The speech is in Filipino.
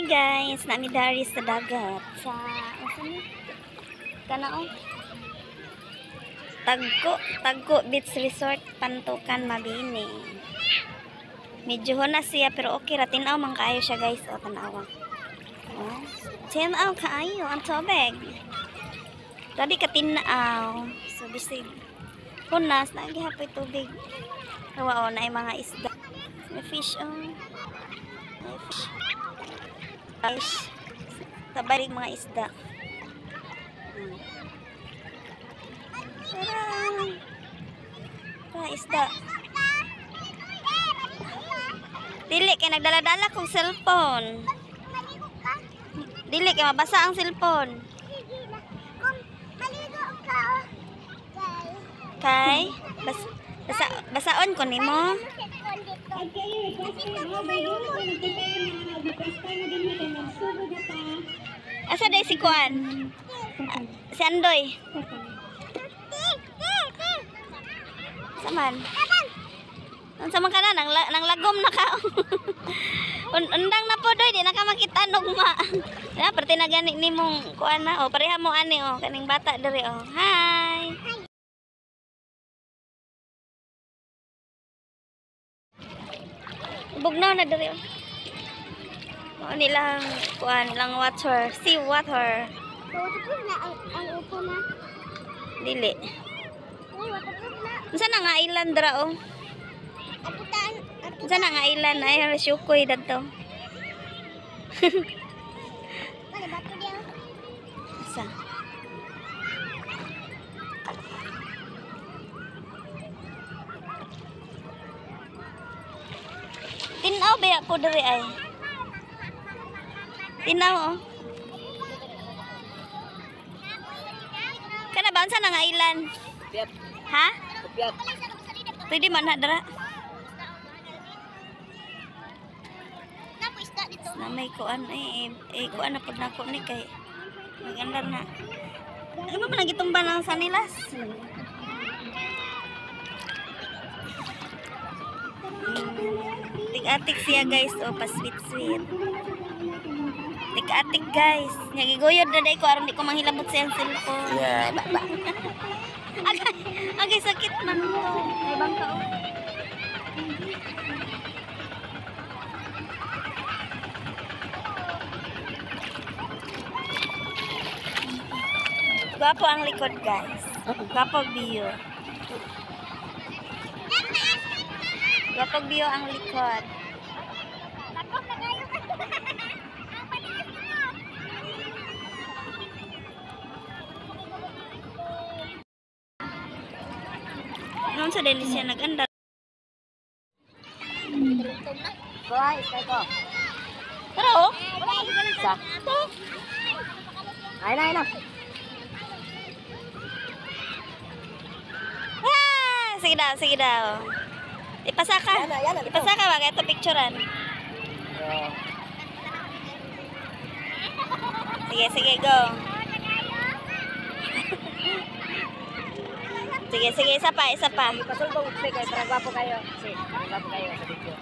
guys, nami dari sa dagat sa kanao Tagko Beach Resort, Pantukan, Mabini. Medyo na siya pero okay ra, tinaw man kaayo siya guys. O tanawa, tinaw kaayo ang tubig, grabe ka tinaw. So bisig hunas na gihapoy tubig. Kawa na ay mga isda, may fish may fish tabarig mga isda. Isda. Dili kay nagdala-dala kong cellphone. Dili kay mabasa ang cellphone. Kay basaon ko nimo. Asa day si Kuan? Si Andoy. Saman. Sama ka na, nang lagom na ka. Undang na po doy, di na ka makita nugma. Na, perti na gani ni mong kuan na. O, pareha mo ani, o, kaning bata diri, o. Hi! Bugnaw na diri, o. O, nilang, kuan, nilang water, sea water. Dili. Saan nga island ra, o? Saan nga island? Ay, Syukoy dadto. Sa? Tinaw ba po diri ay? Tinaw, o? Kana ba? Saan nga island? Ha? Pwede man na dara. Na may kuan kuan na pud nako ni kay magandar na. Ano ba nagitumba ng sanilas? Tik-atik siya guys, o pa sweet. Tik-atik guys. Nagiguyod na day ko aron di ko manghilabot sa cellphone. Yeah, baba. Agay sakit man to. May bangka, o. Gwapo ang likod guys. Gwapo view. Gwapo view ang likod. Noon sa deli siya nag-andar. Buhay, ko. Tara, o. Sa. Ay na. Sige daw. Ipasa ka. Ipasa ka ba? Kaya ito picturean. Sige, go. Sige, isa pa. Pasulbong kayo para gwapo kayo. Kasi gwapo kayo sa video.